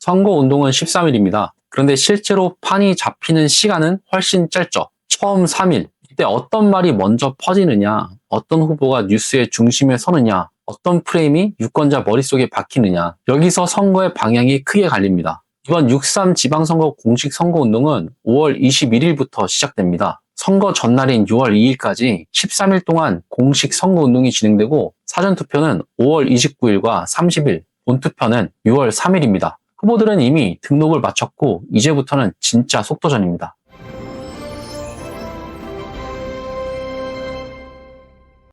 선거운동은 13일입니다. 그런데 실제로 판이 잡히는 시간은 훨씬 짧죠. 처음 3일, 이때 어떤 말이 먼저 퍼지느냐, 어떤 후보가 뉴스의 중심에 서느냐, 어떤 프레임이 유권자 머릿속에 박히느냐, 여기서 선거의 방향이 크게 갈립니다. 이번 6.3 지방선거 공식 선거운동은 5월 21일부터 시작됩니다. 선거 전날인 6월 2일까지 13일 동안 공식 선거운동이 진행되고 사전투표는 5월 29일과 30일, 본투표는 6월 3일입니다. 후보들은 이미 등록을 마쳤고 이제부터는 진짜 속도전입니다.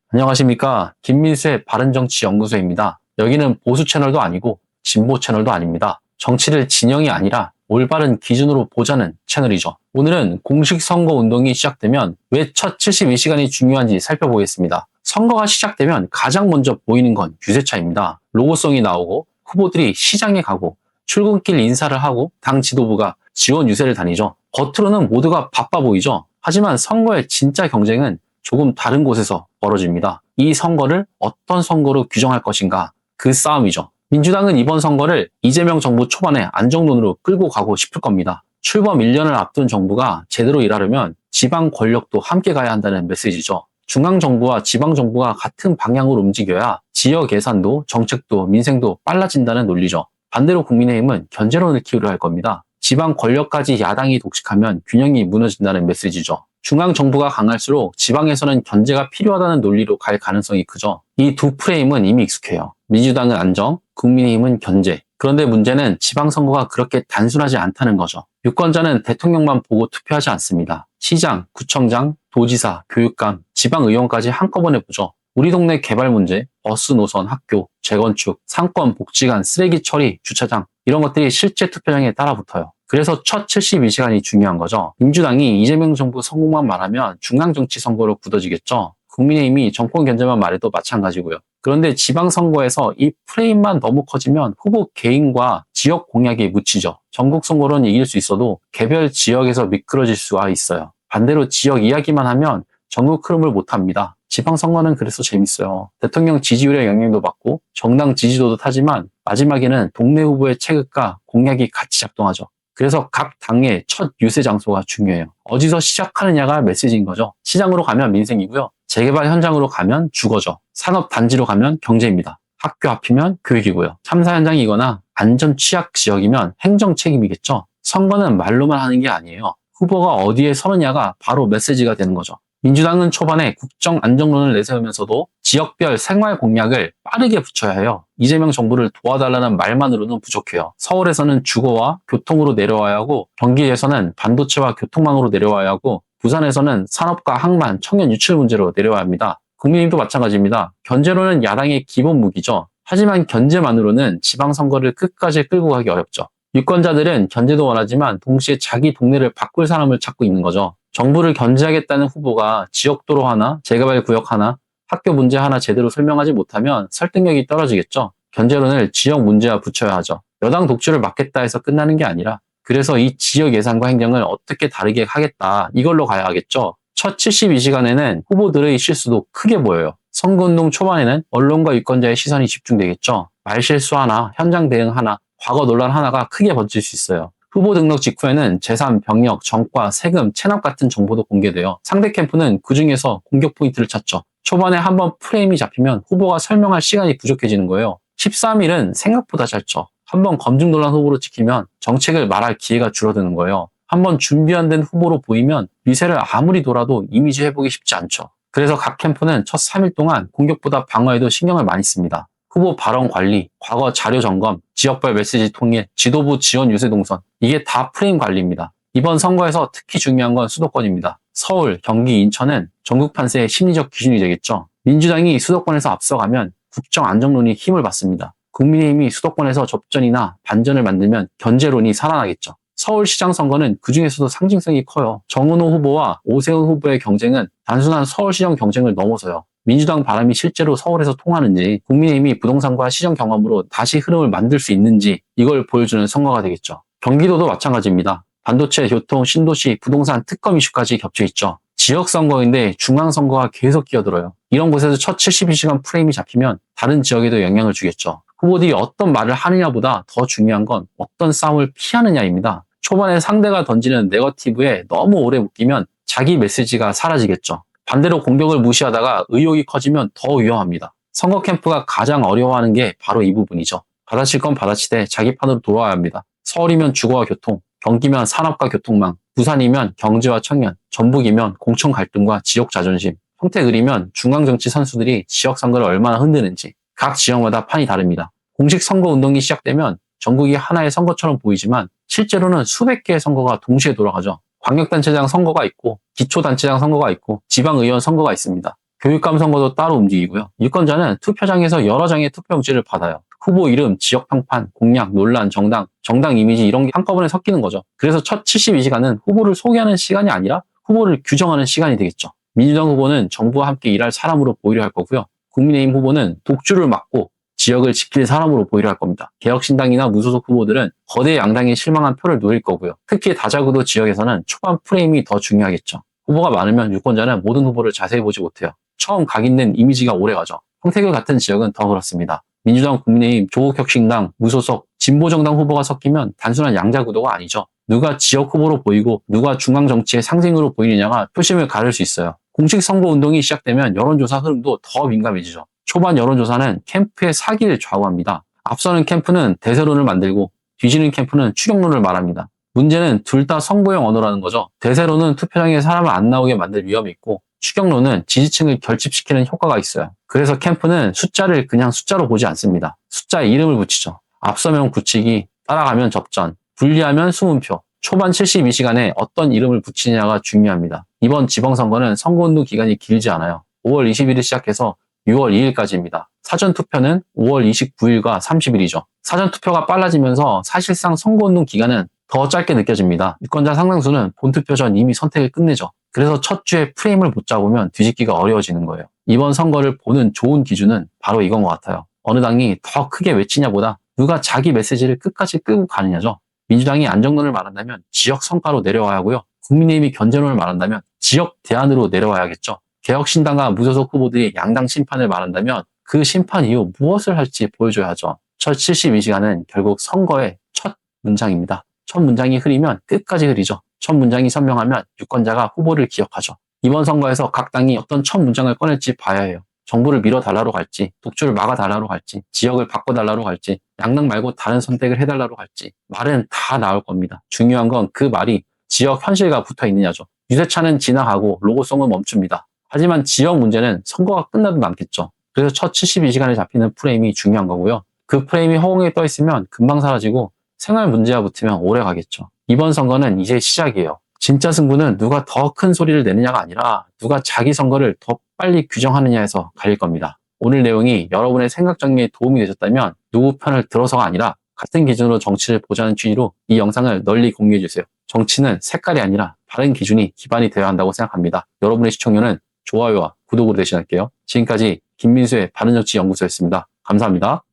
안녕하십니까. 김민수의 바른정치연구소입니다. 여기는 보수 채널도 아니고 진보 채널도 아닙니다. 정치를 진영이 아니라 올바른 기준으로 보자는 채널이죠. 오늘은 공식 선거운동이 시작되면 왜 첫 72시간이 중요한지 살펴보겠습니다. 선거가 시작되면 가장 먼저 보이는 건 유세차입니다. 로고송이 나오고 후보들이 시장에 가고 출근길 인사를 하고 당 지도부가 지원 유세를 다니죠. 겉으로는 모두가 바빠 보이죠. 하지만 선거의 진짜 경쟁은 조금 다른 곳에서 벌어집니다. 이 선거를 어떤 선거로 규정할 것인가, 그 싸움이죠. 민주당은 이번 선거를 이재명 정부 초반에 안정론으로 끌고 가고 싶을 겁니다. 출범 1년을 앞둔 정부가 제대로 일하려면 지방 권력도 함께 가야 한다는 메시지죠. 중앙정부와 지방정부가 같은 방향으로 움직여야 지역 예산도 정책도 민생도 빨라진다는 논리죠. 반대로 국민의힘은 견제론을 키우려 할 겁니다. 지방 권력까지 야당이 독식하면 균형이 무너진다는 메시지죠. 중앙정부가 강할수록 지방에서는 견제가 필요하다는 논리로 갈 가능성이 크죠. 이 두 프레임은 이미 익숙해요. 민주당은 안정, 국민의힘은 견제. 그런데 문제는 지방선거가 그렇게 단순하지 않다는 거죠. 유권자는 대통령만 보고 투표하지 않습니다. 시장, 구청장, 도지사, 교육감, 지방의원까지 한꺼번에 보죠. 우리 동네 개발 문제, 버스 노선, 학교, 재건축, 상권, 복지관, 쓰레기 처리, 주차장 이런 것들이 실제 투표장에 따라붙어요. 그래서 첫 72시간이 중요한 거죠. 민주당이 이재명 정부 성공만 말하면 중앙정치 선거로 굳어지겠죠. 국민의힘이 정권 견제만 말해도 마찬가지고요. 그런데 지방선거에서 이 프레임만 너무 커지면 후보 개인과 지역 공약에 묻히죠. 전국 선거로는 이길 수 있어도 개별 지역에서 미끄러질 수가 있어요. 반대로 지역 이야기만 하면 전국 흐름을 못합니다. 지방선거는 그래서 재밌어요. 대통령 지지율에 영향도 받고 정당 지지도도 타지만 마지막에는 동네 후보의 체급과 공약이 같이 작동하죠. 그래서 각 당의 첫 유세 장소가 중요해요. 어디서 시작하느냐가 메시지인 거죠. 시장으로 가면 민생이고요. 재개발 현장으로 가면 주거죠. 산업단지로 가면 경제입니다. 학교 앞이면 교육이고요. 참사 현장이거나 안전 취약 지역이면 행정 책임이겠죠. 선거는 말로만 하는 게 아니에요. 후보가 어디에 서느냐가 바로 메시지가 되는 거죠. 민주당은 초반에 국정 안정론을 내세우면서도 지역별 생활 공약을 빠르게 붙여야 해요. 이재명 정부를 도와달라는 말만으로는 부족해요. 서울에서는 주거와 교통으로 내려와야 하고 경기에서는 반도체와 교통망으로 내려와야 하고 부산에서는 산업과 항만, 청년 유출 문제로 내려와야 합니다. 국민의힘도 마찬가지입니다. 견제론은 야당의 기본 무기죠. 하지만 견제만으로는 지방선거를 끝까지 끌고 가기 어렵죠. 유권자들은 견제도 원하지만 동시에 자기 동네를 바꿀 사람을 찾고 있는 거죠. 정부를 견제하겠다는 후보가 지역도로 하나, 재개발 구역 하나, 학교 문제 하나 제대로 설명하지 못하면 설득력이 떨어지겠죠. 견제론을 지역 문제와 붙여야 하죠. 여당 독주를 막겠다 해서 끝나는 게 아니라 그래서 이 지역 예산과 행정을 어떻게 다르게 하겠다 이걸로 가야 하겠죠. 첫 72시간에는 후보들의 실수도 크게 보여요. 선거운동 초반에는 언론과 유권자의 시선이 집중되겠죠. 말실수 하나, 현장 대응 하나, 과거 논란 하나가 크게 번질 수 있어요. 후보 등록 직후에는 재산, 병력, 정과, 세금, 체납 같은 정보도 공개돼요. 상대 캠프는 그중에서 공격 포인트를 찾죠. 초반에 한번 프레임이 잡히면 후보가 설명할 시간이 부족해지는 거예요. 13일은 생각보다 짧죠. 한번 검증 논란 후보로 찍히면 정책을 말할 기회가 줄어드는 거예요. 한번 준비 안 된 후보로 보이면 미세를 아무리 돌아도 이미지 회복이 쉽지 않죠. 그래서 각 캠프는 첫 3일 동안 공격보다 방어에도 신경을 많이 씁니다. 후보 발언 관리, 과거 자료 점검, 지역별 메시지 통일, 지도부 지원 유세 동선 이게 다 프레임 관리입니다. 이번 선거에서 특히 중요한 건 수도권입니다. 서울, 경기, 인천은 전국 판세의 심리적 기준이 되겠죠. 민주당이 수도권에서 앞서가면 국정 안정론이 힘을 받습니다. 국민의힘이 수도권에서 접전이나 반전을 만들면 견제론이 살아나겠죠. 서울시장 선거는 그중에서도 상징성이 커요. 정은호 후보와 오세훈 후보의 경쟁은 단순한 서울시정 경쟁을 넘어서요. 민주당 바람이 실제로 서울에서 통하는지 국민의힘이 부동산과 시정 경험으로 다시 흐름을 만들 수 있는지 이걸 보여주는 선거가 되겠죠. 경기도도 마찬가지입니다. 반도체, 교통, 신도시, 부동산 특검 이슈까지 겹쳐있죠. 지역선거인데 중앙선거가 계속 끼어들어요. 이런 곳에서 첫 72시간 프레임이 잡히면 다른 지역에도 영향을 주겠죠. 후보들이 어떤 말을 하느냐보다 더 중요한 건 어떤 싸움을 피하느냐입니다. 초반에 상대가 던지는 네거티브에 너무 오래 묶이면 자기 메시지가 사라지겠죠. 반대로 공격을 무시하다가 의욕이 커지면 더 위험합니다. 선거 캠프가 가장 어려워하는 게 바로 이 부분이죠. 받아칠 건 받아치되 자기 판으로 돌아와야 합니다. 서울이면 주거와 교통, 경기면 산업과 교통망, 부산이면 경제와 청년, 전북이면 공천 갈등과 지역 자존심, 평택을이면 중앙정치 선수들이 지역 선거를 얼마나 흔드는지 각 지역마다 판이 다릅니다. 공식 선거 운동이 시작되면 전국이 하나의 선거처럼 보이지만 실제로는 수백 개의 선거가 동시에 돌아가죠. 광역단체장 선거가 있고 기초단체장 선거가 있고 지방의원 선거가 있습니다. 교육감 선거도 따로 움직이고요. 유권자는 투표장에서 여러 장의 투표용지를 받아요. 후보 이름, 지역 평판, 공약, 논란, 정당 이미지 이런 게 한꺼번에 섞이는 거죠. 그래서 첫 72시간은 후보를 소개하는 시간이 아니라 후보를 규정하는 시간이 되겠죠. 민주당 후보는 정부와 함께 일할 사람으로 보이려 할 거고요. 국민의힘 후보는 독주를 막고 지역을 지킬 사람으로 보이려 할 겁니다. 개혁신당이나 무소속 후보들은 거대 양당에 실망한 표를 노릴 거고요. 특히 다자구도 지역에서는 초반 프레임이 더 중요하겠죠. 후보가 많으면 유권자는 모든 후보를 자세히 보지 못해요. 처음 각인된 이미지가 오래가죠. 평택을 같은 지역은 더 그렇습니다. 민주당, 국민의힘, 조국혁신당, 무소속, 진보정당 후보가 섞이면 단순한 양자구도가 아니죠. 누가 지역 후보로 보이고 누가 중앙정치의 상징으로 보이느냐가 표심을 가를 수 있어요. 공식 선거운동이 시작되면 여론조사 흐름도 더 민감해지죠. 초반 여론조사는 캠프의 사기를 좌우합니다. 앞서는 캠프는 대세론을 만들고 뒤지는 캠프는 추격론을 말합니다. 문제는 둘 다 선거용 언어라는 거죠. 대세론은 투표장에 사람을 안 나오게 만들 위험이 있고 추격론은 지지층을 결집시키는 효과가 있어요. 그래서 캠프는 숫자를 그냥 숫자로 보지 않습니다. 숫자에 이름을 붙이죠. 앞서면 굳히기, 따라가면 접전, 분리하면 숨은표. 초반 72시간에 어떤 이름을 붙이느냐가 중요합니다. 이번 지방선거는 선거운동 기간이 길지 않아요. 5월 20일을 시작해서 6월 2일까지입니다. 사전투표는 5월 29일과 30일이죠. 사전투표가 빨라지면서 사실상 선거운동 기간은 더 짧게 느껴집니다. 유권자 상당수는 본투표 전 이미 선택을 끝내죠. 그래서 첫 주에 프레임을 못 잡으면 뒤집기가 어려워지는 거예요. 이번 선거를 보는 좋은 기준은 바로 이건 것 같아요. 어느 당이 더 크게 외치냐보다 누가 자기 메시지를 끝까지 끌고 가느냐죠. 민주당이 안정론을 말한다면 지역 성과로 내려와야 하고요. 국민의힘이 견제론을 말한다면 지역 대안으로 내려와야겠죠. 개혁신당과 무소속 후보들이 양당 심판을 말한다면 그 심판 이후 무엇을 할지 보여줘야 하죠. 첫 72시간은 결국 선거의 첫 문장입니다. 첫 문장이 흐리면 끝까지 흐리죠. 첫 문장이 선명하면 유권자가 후보를 기억하죠. 이번 선거에서 각 당이 어떤 첫 문장을 꺼낼지 봐야 해요. 정부를 밀어달라로 갈지, 독주를 막아달라로 갈지, 지역을 바꿔달라로 갈지, 양당 말고 다른 선택을 해달라로 갈지 말은 다 나올 겁니다. 중요한 건 그 말이 지역 현실과 붙어 있느냐죠. 유세차는 지나가고 로고송은 멈춥니다. 하지만 지역 문제는 선거가 끝나도 남겠죠. 그래서 첫 72시간에 잡히는 프레임이 중요한 거고요. 그 프레임이 허공에 떠 있으면 금방 사라지고 생활 문제와 붙으면 오래 가겠죠. 이번 선거는 이제 시작이에요. 진짜 승부는 누가 더 큰 소리를 내느냐가 아니라 누가 자기 선거를 더 빨리 규정하느냐에서 갈릴 겁니다. 오늘 내용이 여러분의 생각 정리에 도움이 되셨다면 누구 편을 들어서가 아니라 같은 기준으로 정치를 보자는 취지로 이 영상을 널리 공유해주세요. 정치는 색깔이 아니라 바른 기준이 기반이 되어야 한다고 생각합니다. 여러분의 시청료는 좋아요와 구독으로 대신할게요. 지금까지 김민수의 바른정치연구소였습니다. 감사합니다.